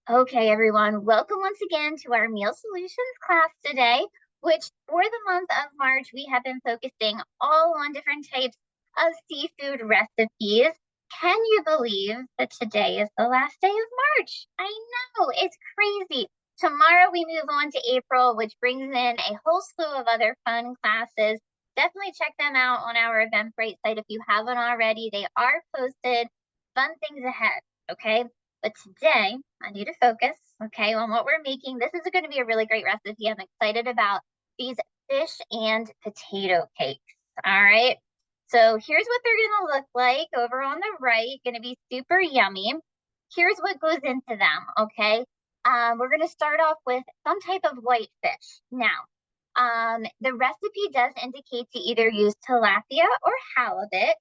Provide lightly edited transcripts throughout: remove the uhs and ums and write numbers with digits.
Okay, everyone, welcome once again to our meal solutions class today, which for the month of March, we have been focusing all on different types of seafood recipes. Can you believe that today is the last day of March? I know, it's crazy. Tomorrow we move on to April, which brings in a whole slew of other fun classes. Definitely check them out on our Eventbrite site if you haven't already. They are posted. Fun things ahead, okay? But today, I need to focus, okay, on what we're making. This is going to be a really great recipe. I'm excited about these fish and potato cakes. All right. So here's what they're going to look like over on the right. Going to be super yummy. Here's what goes into them, okay? We're going to start off with some type of white fish. Now, the recipe does indicate to either use tilapia or halibut.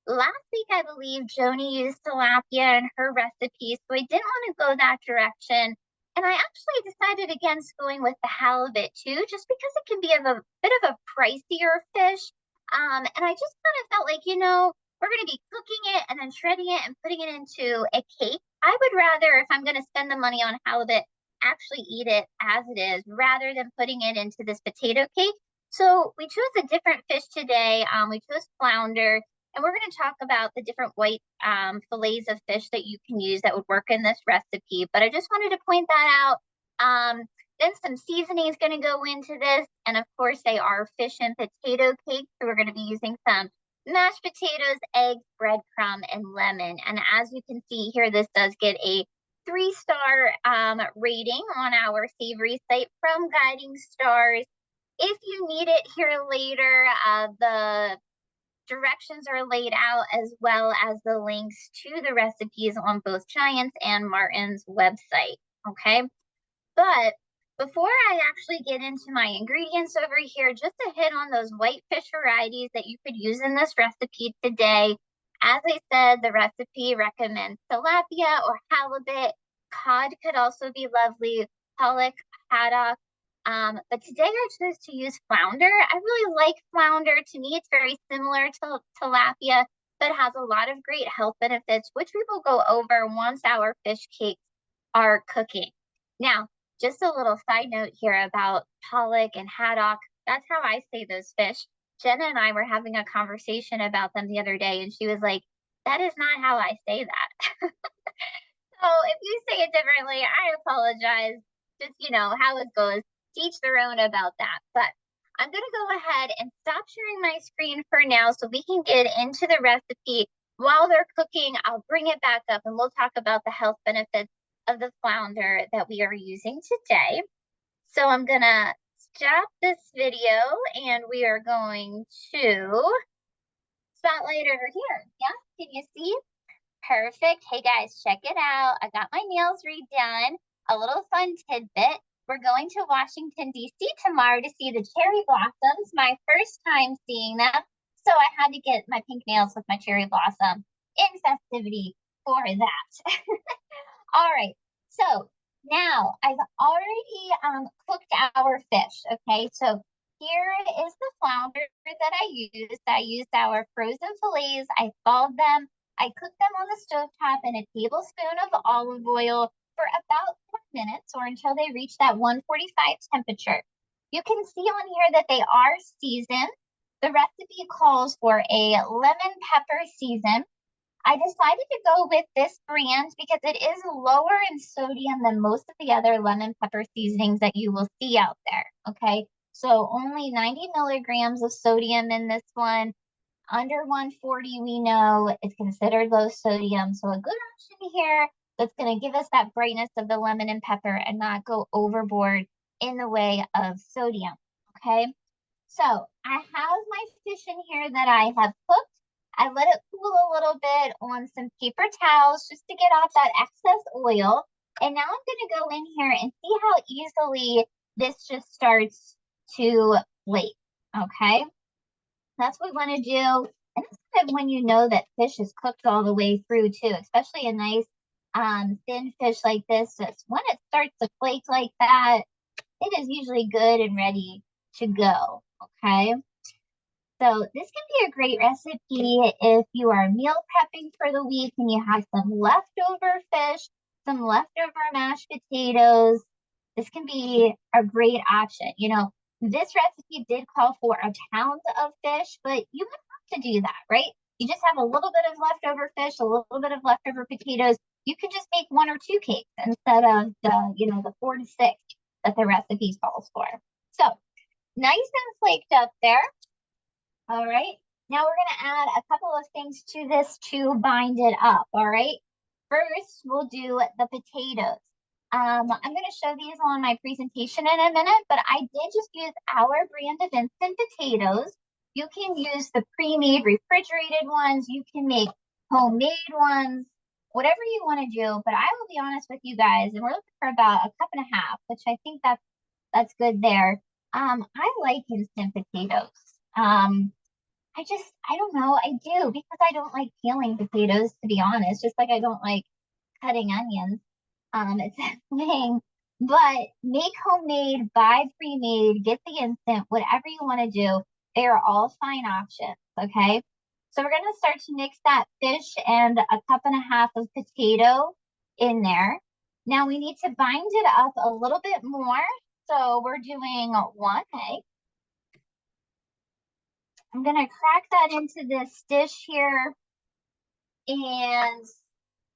Last week, I believe Joni used tilapia in her recipe, so I didn't want to go that direction. And I actually decided against going with the halibut too, just because it can be a bit of a pricier fish. And I just kind of felt like, we're going to be cooking it and then shredding it and putting it into a cake. I would rather, if I'm going to spend the money on halibut, actually eat it as it is rather than putting it into this potato cake. So we chose a different fish today. We chose flounder. And we're going to talk about the different white fillets of fish that you can use that would work in this recipe. But I just wanted to point that out. Then some seasoning is going to go into this. And of course, they are fish and potato cakes. So we're going to be using some mashed potatoes, eggs, breadcrumb, and lemon. And as you can see here, this does get a 3-star rating on our savory site from Guiding Stars. If you need it here later, the directions are laid out as well as the links to the recipes on both Giant's and Martin's website. Okay. But before I actually get into my ingredients over here, just to hit on those white fish varieties that you could use in this recipe today. As I said, the recipe recommends tilapia or halibut. Cod could also be lovely. Pollock, haddock, but today I chose to use flounder. I really like flounder. To me, it's very similar to tilapia, but has a lot of great health benefits, which we will go over once our fish cakes are cooking. Now, just a little side note here about pollock and haddock. That's how I say those fish. Jenna and I were having a conversation about them the other day, and she was like, that is not how I say that. So if you say it differently, I apologize. Just, how it goes. Teach their own about that. But I'm going to go ahead and stop sharing my screen for now so we can get into the recipe. While they're cooking, I'll bring it back up and we'll talk about the health benefits of the flounder that we are using today. So I'm going to stop this video and we are going to spotlight over here. Yeah, can you see? Perfect. Hey guys, check it out. I got my nails redone. A little fun tidbit. We're going to Washington, D.C. tomorrow to see the cherry blossoms. My first time seeing them. So I had to get my pink nails with my cherry blossom in festivity for that. All right. So now I've already cooked our fish. Okay. So here is the flounder that I used. I used our frozen fillets. I thawed them. I cooked them on the stovetop in a tablespoon of olive oil for about 4 minutes or until they reach that 145 temperature. You can see on here that they are seasoned. The recipe calls for a lemon pepper season. I decided to go with this brand because it is lower in sodium than most of the other lemon pepper seasonings that you will see out there. Okay, so only 90 milligrams of sodium in this one. Under 140, we know it's considered low sodium. So a good option here that's going to give us that brightness of the lemon and pepper and not go overboard in the way of sodium. Okay. So I have my fish in here that I have cooked. I let it cool a little bit on some paper towels just to get off that excess oil. And now I'm going to go in here and see how easily this just starts to flake. Okay. That's what we want to do. And it's kind of when you know that fish is cooked all the way through too, especially a nice thin fish like this. It's when it starts to flake like that, it is usually good and ready to go. Okay. So this can be a great recipe if you are meal prepping for the week and you have some leftover fish. some leftover mashed potatoes. This can be a great option. You know, this recipe did call for a pound of fish, but you don't have to do that, right? You just have a little bit of leftover fish, a little bit of leftover potatoes. You can just make 1 or 2 cakes instead of the 4 to 6 that the recipe calls for. So nice and flaked up there. All right. Now we're going to add a couple of things to this to bind it up. All right. First, we'll do the potatoes. I'm going to show these on my presentation in a minute, but I did just use our brand of instant potatoes. You can use the pre-made refrigerated ones. You can make homemade ones, whatever you want to do. But I will be honest with you guys, and we're looking for about 1.5 cups, which I think that's good there. I like instant potatoes. I don't know. I do because I don't like peeling potatoes, to be honest, just like I don't like cutting onions. It's that thing. But make homemade, buy pre-made, get the instant, whatever you want to do. They are all fine options, okay? So we're going to start to mix that fish and 1.5 cups of potato in there. Now we need to bind it up a little bit more. So we're doing 1 egg. I'm going to crack that into this dish here and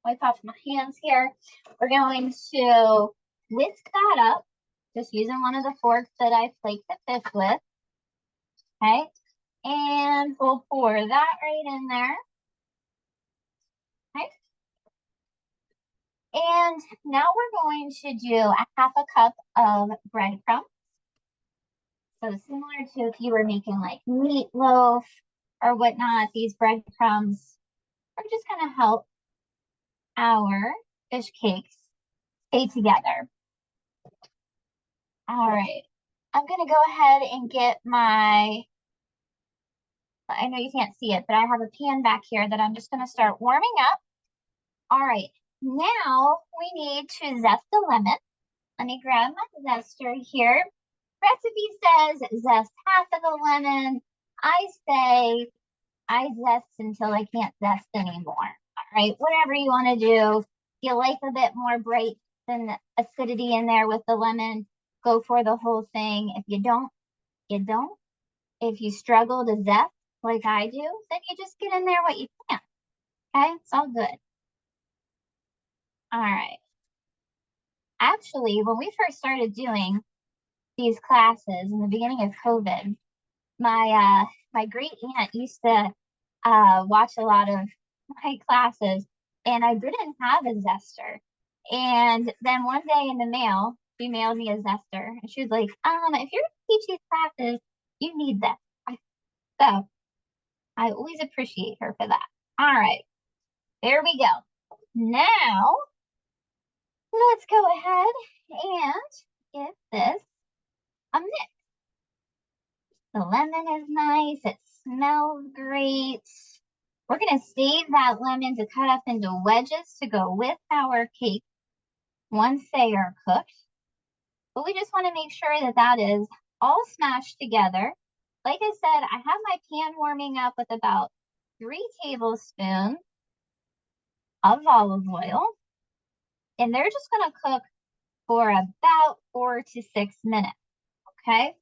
wipe off my hands here. We're going to whisk that up, just using one of the forks that I flaked the fish with. Okay. And we'll pour that right in there. Okay. And now we're going to do 1/2 cup of breadcrumbs. So similar to if you were making like meatloaf or whatnot, these breadcrumbs are just going to help our fish cakes stay together. All right. I'm going to go ahead and get I know you can't see it, but I have a pan back here that I'm just going to start warming up. All right. Now we need to zest a lemon. Let me grab my zester here. Recipe says zest half of the lemon. I say I zest until I can't zest anymore. All right, whatever you want to do. If you like a bit more bright than acidity in there with the lemon, go for the whole thing. If you don't, you don't. If you struggle to zest like I do, then you just get in there what you can. Okay, it's all good. All right. Actually, when we first started doing these classes in the beginning of COVID, my great aunt used to watch a lot of my classes, and I didn't have a zester. And then one day in the mail, she mailed me a zester, and she was like, if you're gonna teach these classes, you need this. So I always appreciate her for that. All right, there we go. Now let's go ahead and give this a mix. The lemon is nice. It smells great. We're going to save that lemon to cut up into wedges to go with our cake once they are cooked. But we just want to make sure that that is all smashed together. Like I said, I have my pan warming up with about 3 tablespoons of olive oil. And they're just going to cook for about 4 to 6 minutes. Okay?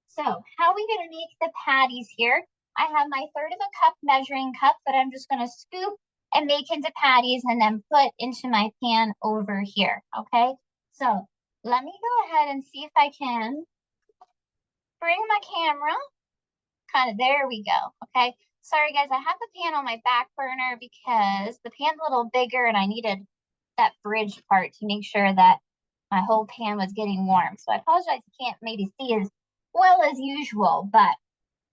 So how are we going to make the patties here? I have my 1/3 cup measuring cup that I'm just going to scoop and make into patties and then put into my pan over here. Okay, so let me go ahead and see if I can bring my camera. There we go. Okay, sorry guys, I have the pan on my back burner because the pan's a little bigger and I needed that bridge part to make sure that my whole pan was getting warm. So I apologize, you can't maybe see as well as usual, but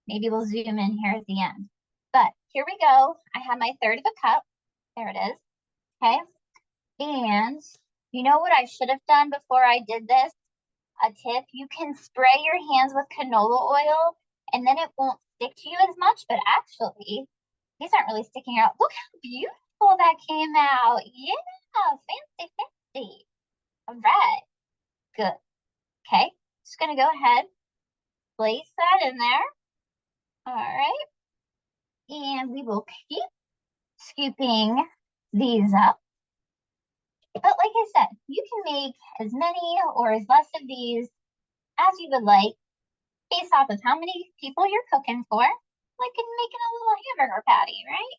maybe we'll zoom in here at the end. But here we go. I have my 1/3 cup. There it is. Okay. And you know what I should have done before I did this? A tip, you can spray your hands with canola oil and then it won't stick to you as much, but actually, these aren't really sticking out. Look how beautiful that came out. Yeah, fancy, fancy. All right, good. Okay, just gonna go ahead, place that in there. All right. And we will keep scooping these up. But like I said, you can make as many or as less of these as you would like based off of how many people you're cooking for, like in making a little hamburger patty, right?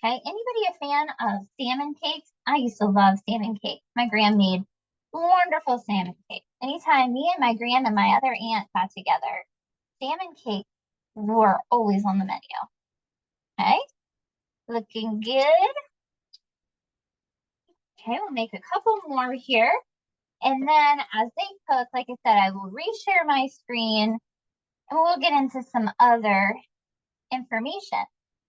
Okay, anybody a fan of salmon cakes? I used to love salmon cakes. My gran made wonderful salmon cakes. Anytime me and my gran and my other aunt got together, salmon cakes were always on the menu. Okay, looking good. Okay, we'll make a couple more here. And then as they cook, like I said, I will reshare my screen and we'll get into some other information.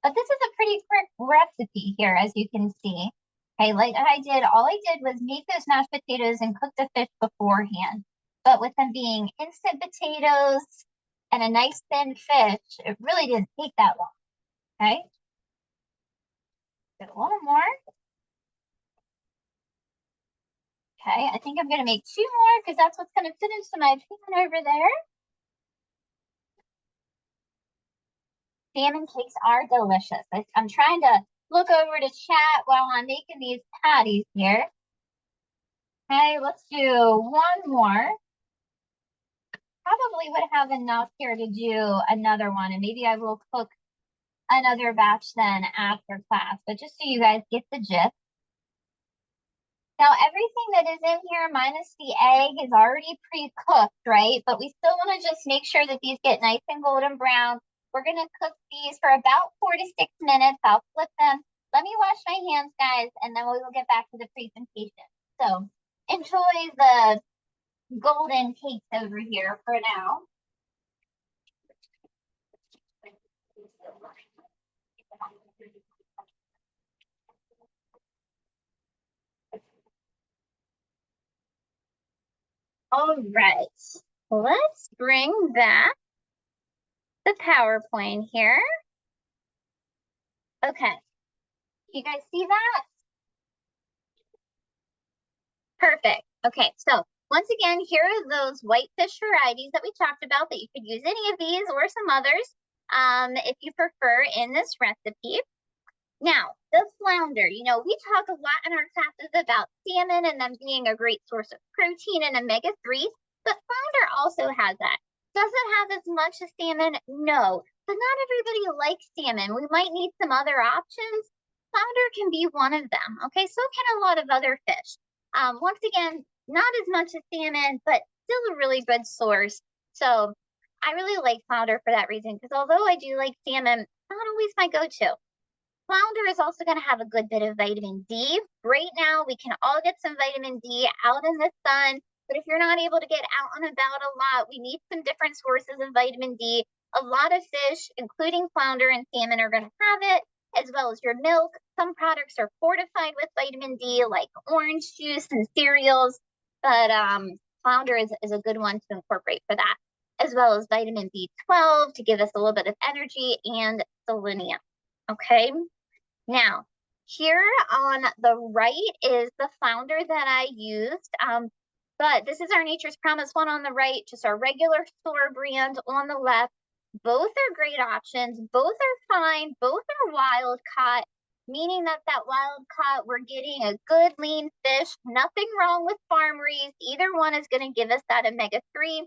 But this is a pretty quick recipe here, as you can see. Okay, like all I did was make those mashed potatoes and cook the fish beforehand. But with them being instant potatoes and a nice thin fish, it really didn't take that long. Okay, get a little more. Okay, I think I'm gonna make 2 more because that's what's gonna fit into my pan over there. Salmon cakes are delicious. I'm trying to look over to chat while I'm making these patties here. Okay, let's do 1 more. Probably would have enough here to do another one, and maybe I will cook another batch then after class, but just so you guys get the gist. Now, everything that is in here minus the egg is already pre-cooked, right? But we still want to just make sure that these get nice and golden brown. We're going to cook these for about 4 to 6 minutes. I'll flip them. Let me wash my hands, guys, and then we will get back to the presentation. So enjoy the golden cakes over here for now. All right, let's bring back the PowerPoint here. Okay, you guys see that? Perfect. Okay, so once again, here are those whitefish varieties that we talked about that you could use any of these or some others if you prefer in this recipe. Now, the flounder, we talk a lot in our classes about salmon and them being a great source of protein and omega-3, but flounder also has that. Does it have as much as salmon? No, but not everybody likes salmon. We might need some other options. Flounder can be one of them, okay? So can a lot of other fish. Once again, not as much as salmon, but still a really good source. So I really like flounder for that reason, because although I do like salmon, not always my go-to. Flounder is also going to have a good bit of vitamin D. Right now, we can all get some vitamin D out in the sun, but if you're not able to get out and about a lot, we need some different sources of vitamin D. A lot of fish, including flounder and salmon, are going to have it, as well as your milk. Some products are fortified with vitamin D, like orange juice and cereals, but flounder is a good one to incorporate for that, as well as vitamin B12 to give us a little bit of energy and selenium. Okay. Now, here on the right is the flounder that I used, but this is our Nature's Promise one on the right, just our regular store brand on the left. Both are great options. Both are fine. Both are wild caught, meaning that wild caught, we're getting a good lean fish. Nothing wrong with farm raised. Either one is going to give us that omega-3.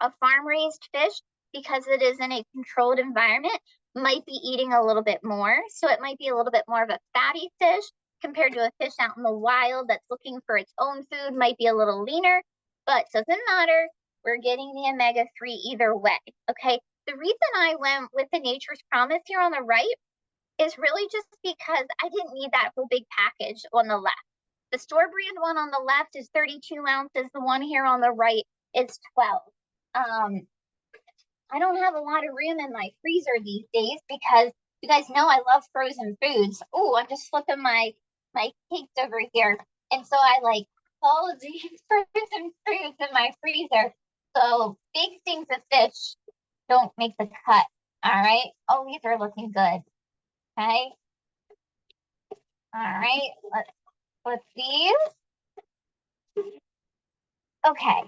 A farm raised fish, because it is in a controlled environment, might be eating a little bit more. So it might be a little bit more of a fatty fish compared to a fish out in the wild that's looking for its own food, might be a little leaner, but doesn't matter. We're getting the omega-3 either way. Okay. The reason I went with the Nature's Promise here on the right is really just because I didn't need that whole big package on the left. The store brand one on the left is 32 ounces. The one here on the right is 12. I don't have a lot of room in my freezer these days because you guys know I love frozen foods. Oh, I'm just flipping my cakes over here. And so I like all of these frozen foods in my freezer. So big things of fish don't make the cut. All right. Oh, these are looking good. Okay. All right. Let's flip these. Okay.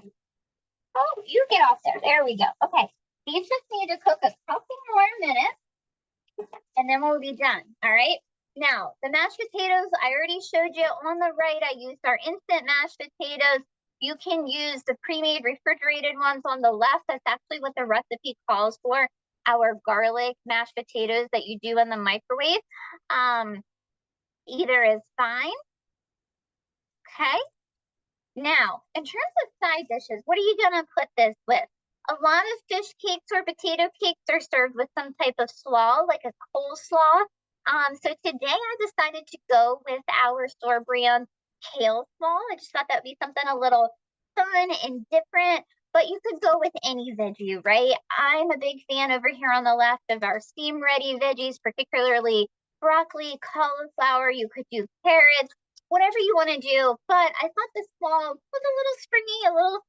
Oh, you get off there. There we go. Okay. These just need to cook a couple more minutes and then we'll be done. All right. Now, the mashed potatoes, I already showed you on the right. I used our instant mashed potatoes. You can use the pre-made refrigerated ones on the left. That's actually what the recipe calls for. Our garlic mashed potatoes that you do in the microwave. Either is fine. Okay. Now, in terms of side dishes, what are you going to put this with? A lot of fish cakes or potato cakes are served with some type of slaw, like a coleslaw. So today I decided to go with our store brand kale slaw. I just thought that would be something a little fun and different, but you could go with any veggie, right? I'm a big fan over here on the left of our steam ready veggies, particularly broccoli, cauliflower. You could do carrots, whatever you want to do. But I thought this fall was a little springy, a little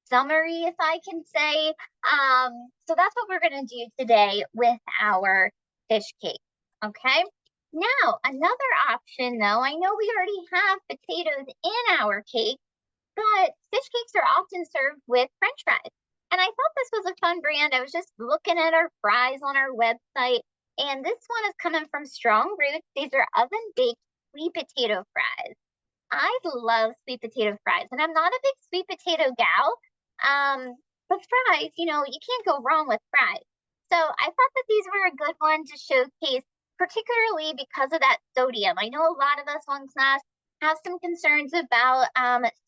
summery, if I can say. So that's what we're going to do today with our fish cake. Okay. Now, another option though, I know we already have potatoes in our cake, but fish cakes are often served with French fries. And I thought this was a fun brand. I was just looking at our fries on our website, and this one is coming from Strong Roots. These are oven baked sweet potato fries. I love sweet potato fries, and I'm not a big sweet potato gal. But fries, you can't go wrong with fries. So I thought that these were a good one to showcase, particularly because of that sodium. I know a lot of us on class have some concerns about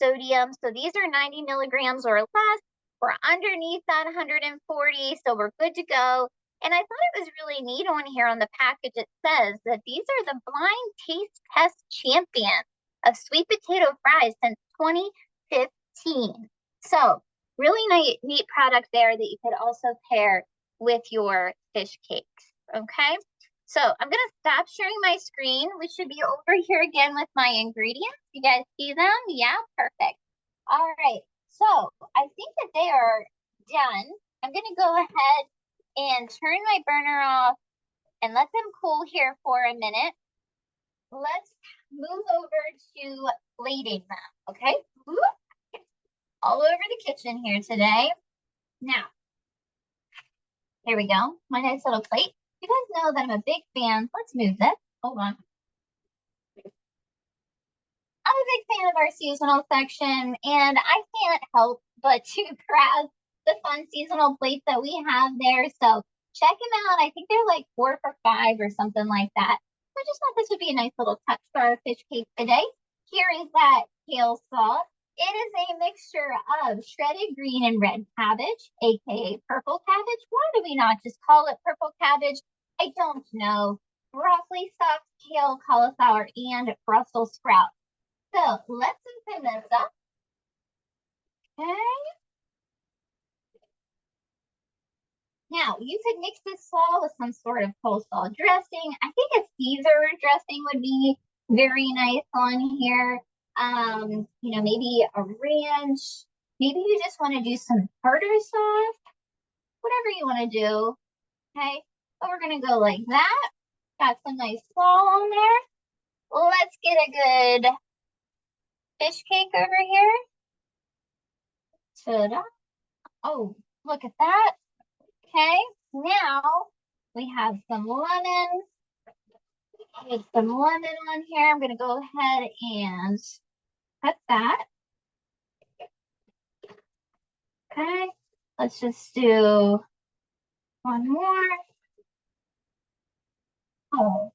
sodium. So these are 90 milligrams or less. We're underneath that 140, so we're good to go. And I thought it was really neat on here on the package. It says that these are the blind taste test champions of sweet potato fries since 2015. So really neat product there that you could also pair with your fish cakes. Okay. So I'm going to stop sharing my screen. We should be over here again with my ingredients. You guys see them? Yeah, perfect. All right. So I think that they are done. I'm going to go ahead and turn my burner off and let them cool here for a minute. Let's move over to plating them, okay? All over the kitchen here today. Now, here we go. My nice little plate. You guys know that I'm a big fan. Let's move this. Hold on. I'm a big fan of our seasonal section, and I can't help but to grab the fun seasonal plates that we have there. So check them out. I think they're like 4 for $5 or something like that. I just thought this would be a nice little touch for our fish cake today. Here is that kale sauce. It is a mixture of shredded green and red cabbage, aka purple cabbage. Why do we not just call it purple cabbage? I don't know. Broccoli, stalks, kale, cauliflower, and Brussels sprouts. So let's open this up. Okay. Now you could mix this slaw with some sort of coleslaw dressing. I think a Caesar dressing would be very nice on here. Maybe a ranch. Maybe you just want to do some tartar sauce. Whatever you want to do. Okay. But we're gonna go like that. Got some nice slaw on there. Let's get a good fish cake over here. Ta-da. Oh, look at that. Okay, now we have some lemons. Get some lemon on here. I'm going to go ahead and cut that. Okay, let's just do one more. Oh,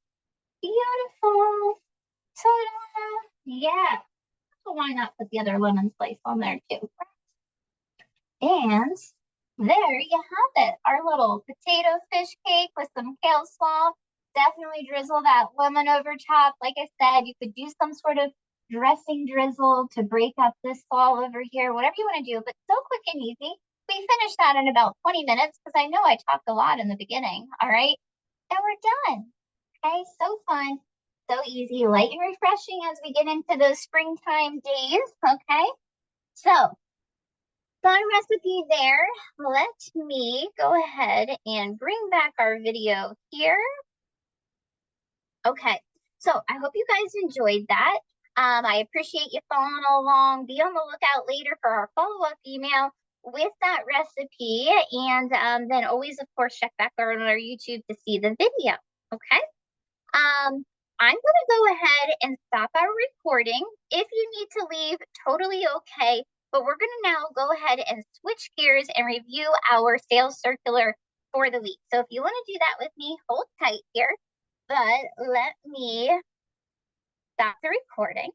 beautiful. Ta-da. Yeah. So why not put the other lemon slice on there too? And there you have it, our little potato fish cake with some kale slaw. Definitely drizzle that lemon over top. Like I said, you could do some sort of dressing drizzle to break up this slaw over here, whatever you want to do, but so quick and easy. We finished that in about 20 minutes because I know I talked a lot in the beginning. All right. And we're done. Okay. So fun. So easy, light and refreshing as we get into those springtime days. Okay. So fun recipe there. Let me go ahead and bring back our video here. Okay, so I hope you guys enjoyed that. I appreciate you following along. Be on the lookout later for our follow-up email with that recipe. And then always, of course, check back on our YouTube to see the video. Okay. I'm going to go ahead and stop our recording. If you need to leave, totally okay. But we're going to now go ahead and switch gears and review our sales circular for the week. So if you want to do that with me, hold tight here. But let me stop the recording.